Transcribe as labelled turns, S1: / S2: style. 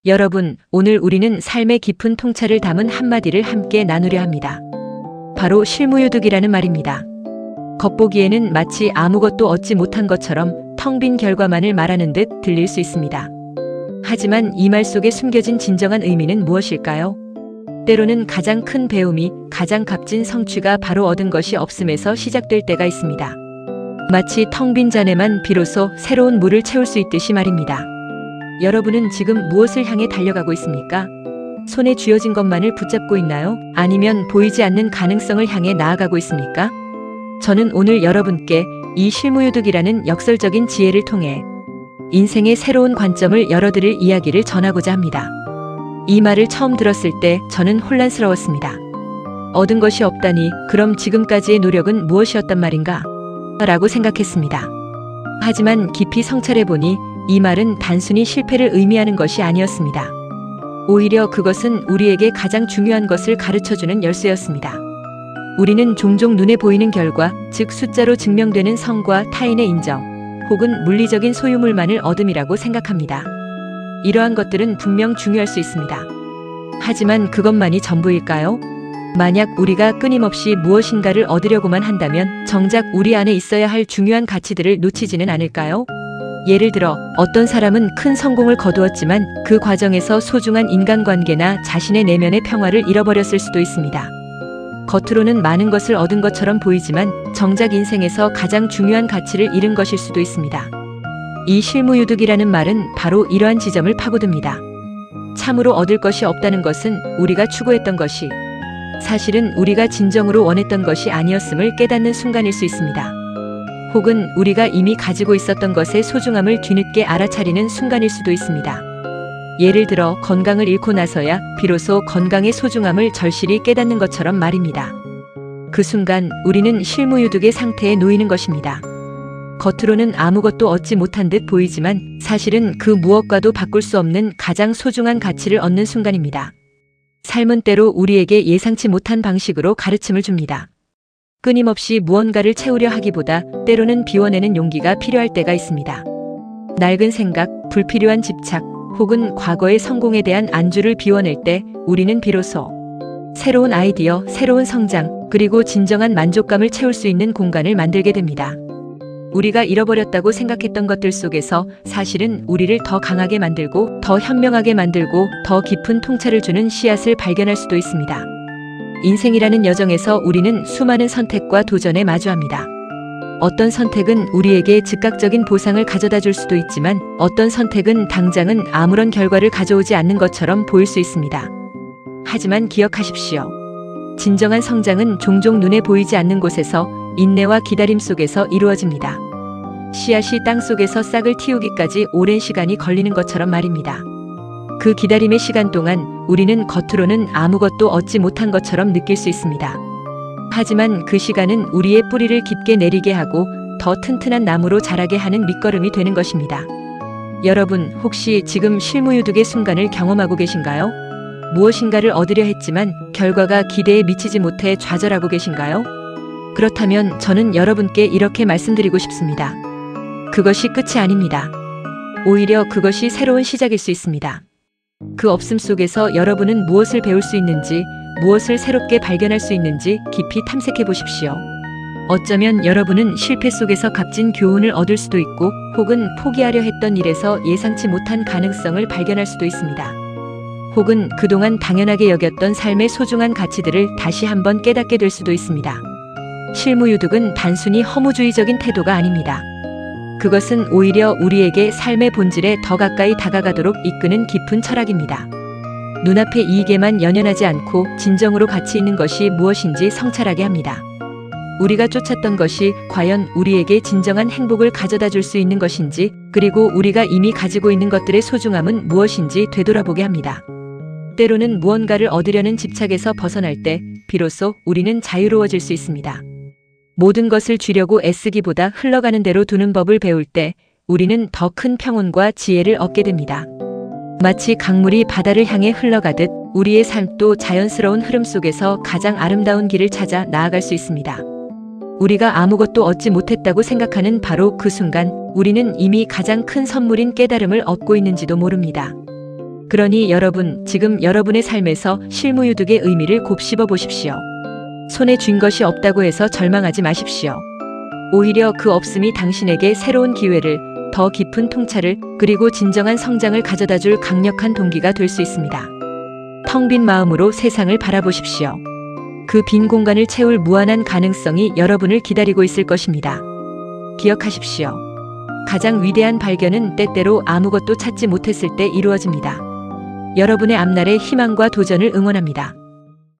S1: 여러분, 오늘 우리는 삶의 깊은 통찰을 담은 한마디를 함께 나누려 합니다. 바로 실무유득이라는 말입니다. 겉보기에는 마치 아무것도 얻지 못한 것처럼 텅 빈 결과만을 말하는 듯 들릴 수 있습니다. 하지만 이 말 속에 숨겨진 진정한 의미는 무엇일까요? 때로는 가장 큰 배움이, 가장 값진 성취가 바로 얻은 것이 없음에서 시작될 때가 있습니다. 마치 텅 빈 잔에만 비로소 새로운 물을 채울 수 있듯이 말입니다. 여러분은 지금 무엇을 향해 달려가고 있습니까? 손에 쥐어진 것만을 붙잡고 있나요? 아니면 보이지 않는 가능성을 향해 나아가고 있습니까? 저는 오늘 여러분께 이 실무유득이라는 역설적인 지혜를 통해 인생의 새로운 관점을 열어드릴 이야기를 전하고자 합니다. 이 말을 처음 들었을 때 저는 혼란스러웠습니다. 얻은 것이 없다니 그럼 지금까지의 노력은 무엇이었단 말인가? 라고 생각했습니다. 하지만 깊이 성찰해보니 이 말은 단순히 실패를 의미하는 것이 아니었습니다. 오히려 그것은 우리에게 가장 중요한 것을 가르쳐주는 열쇠였습니다. 우리는 종종 눈에 보이는 결과, 즉 숫자로 증명되는 성과 타인의 인정, 혹은 물리적인 소유물만을 얻음이라고 생각합니다. 이러한 것들은 분명 중요할 수 있습니다. 하지만 그것만이 전부일까요? 만약 우리가 끊임없이 무엇인가를 얻으려고만 한다면 정작 우리 안에 있어야 할 중요한 가치들을 놓치지는 않을까요? 예를 들어 어떤 사람은 큰 성공을 거두었지만 그 과정에서 소중한 인간관계나 자신의 내면의 평화를 잃어버렸을 수도 있습니다. 겉으로는 많은 것을 얻은 것처럼 보이지만 정작 인생에서 가장 중요한 가치를 잃은 것일 수도 있습니다. 이 실무유득이라는 말은 바로 이러한 지점을 파고듭니다. 참으로 얻을 것이 없다는 것은 우리가 추구했던 것이 사실은 우리가 진정으로 원했던 것이 아니었음을 깨닫는 순간일 수 있습니다. 혹은 우리가 이미 가지고 있었던 것의 소중함을 뒤늦게 알아차리는 순간일 수도 있습니다. 예를 들어 건강을 잃고 나서야 비로소 건강의 소중함을 절실히 깨닫는 것처럼 말입니다. 그 순간 우리는 실무유득의 상태에 놓이는 것입니다. 겉으로는 아무것도 얻지 못한 듯 보이지만 사실은 그 무엇과도 바꿀 수 없는 가장 소중한 가치를 얻는 순간입니다. 삶은 때로 우리에게 예상치 못한 방식으로 가르침을 줍니다. 끊임없이 무언가를 채우려 하기보다 때로는 비워내는 용기가 필요할 때가 있습니다. 낡은 생각, 불필요한 집착, 혹은 과거의 성공에 대한 안주를 비워낼 때 우리는 비로소 새로운 아이디어, 새로운 성장, 그리고 진정한 만족감을 채울 수 있는 공간을 만들게 됩니다. 우리가 잃어버렸다고 생각했던 것들 속에서 사실은 우리를 더 강하게 만들고 더 현명하게 만들고 더 깊은 통찰을 주는 씨앗을 발견할 수도 있습니다. 인생이라는 여정에서 우리는 수많은 선택과 도전에 마주합니다. 어떤 선택은 우리에게 즉각적인 보상을 가져다 줄 수도 있지만 어떤 선택은 당장은 아무런 결과를 가져오지 않는 것처럼 보일 수 있습니다. 하지만 기억하십시오. 진정한 성장은 종종 눈에 보이지 않는 곳에서 인내와 기다림 속에서 이루어집니다. 씨앗이 땅 속에서 싹을 틔우기까지 오랜 시간이 걸리는 것처럼 말입니다. 그 기다림의 시간 동안 우리는 겉으로는 아무것도 얻지 못한 것처럼 느낄 수 있습니다. 하지만 그 시간은 우리의 뿌리를 깊게 내리게 하고 더 튼튼한 나무로 자라게 하는 밑거름이 되는 것입니다. 여러분, 혹시 지금 실무유득의 순간을 경험하고 계신가요? 무엇인가를 얻으려 했지만 결과가 기대에 미치지 못해 좌절하고 계신가요? 그렇다면 저는 여러분께 이렇게 말씀드리고 싶습니다. 그것이 끝이 아닙니다. 오히려 그것이 새로운 시작일 수 있습니다. 그 없음 속에서 여러분은 무엇을 배울 수 있는지, 무엇을 새롭게 발견할 수 있는지 깊이 탐색해 보십시오. 어쩌면 여러분은 실패 속에서 값진 교훈을 얻을 수도 있고, 혹은 포기하려 했던 일에서 예상치 못한 가능성을 발견할 수도 있습니다. 혹은 그동안 당연하게 여겼던 삶의 소중한 가치들을 다시 한번 깨닫게 될 수도 있습니다. 실무유득은 단순히 허무주의적인 태도가 아닙니다. 그것은 오히려 우리에게 삶의 본질에 더 가까이 다가가도록 이끄는 깊은 철학입니다. 눈앞의 이익에만 연연하지 않고 진정으로 가치 있는 것이 무엇인지 성찰하게 합니다. 우리가 쫓았던 것이 과연 우리에게 진정한 행복을 가져다 줄 수 있는 것인지, 그리고 우리가 이미 가지고 있는 것들의 소중함은 무엇인지 되돌아보게 합니다. 때로는 무언가를 얻으려는 집착에서 벗어날 때 비로소 우리는 자유로워질 수 있습니다. 모든 것을 쥐려고 애쓰기보다 흘러가는 대로 두는 법을 배울 때 우리는 더 큰 평온과 지혜를 얻게 됩니다. 마치 강물이 바다를 향해 흘러가듯 우리의 삶도 자연스러운 흐름 속에서 가장 아름다운 길을 찾아 나아갈 수 있습니다. 우리가 아무것도 얻지 못했다고 생각하는 바로 그 순간 우리는 이미 가장 큰 선물인 깨달음을 얻고 있는지도 모릅니다. 그러니 여러분, 지금 여러분의 삶에서 실무유득의 의미를 곱씹어 보십시오. 손에 쥔 것이 없다고 해서 절망하지 마십시오. 오히려 그 없음이 당신에게 새로운 기회를, 더 깊은 통찰을, 그리고 진정한 성장을 가져다 줄 강력한 동기가 될 수 있습니다. 텅 빈 마음으로 세상을 바라보십시오. 그 빈 공간을 채울 무한한 가능성이 여러분을 기다리고 있을 것입니다. 기억하십시오. 가장 위대한 발견은 때때로 아무것도 찾지 못했을 때 이루어집니다. 여러분의 앞날의 희망과 도전을 응원합니다.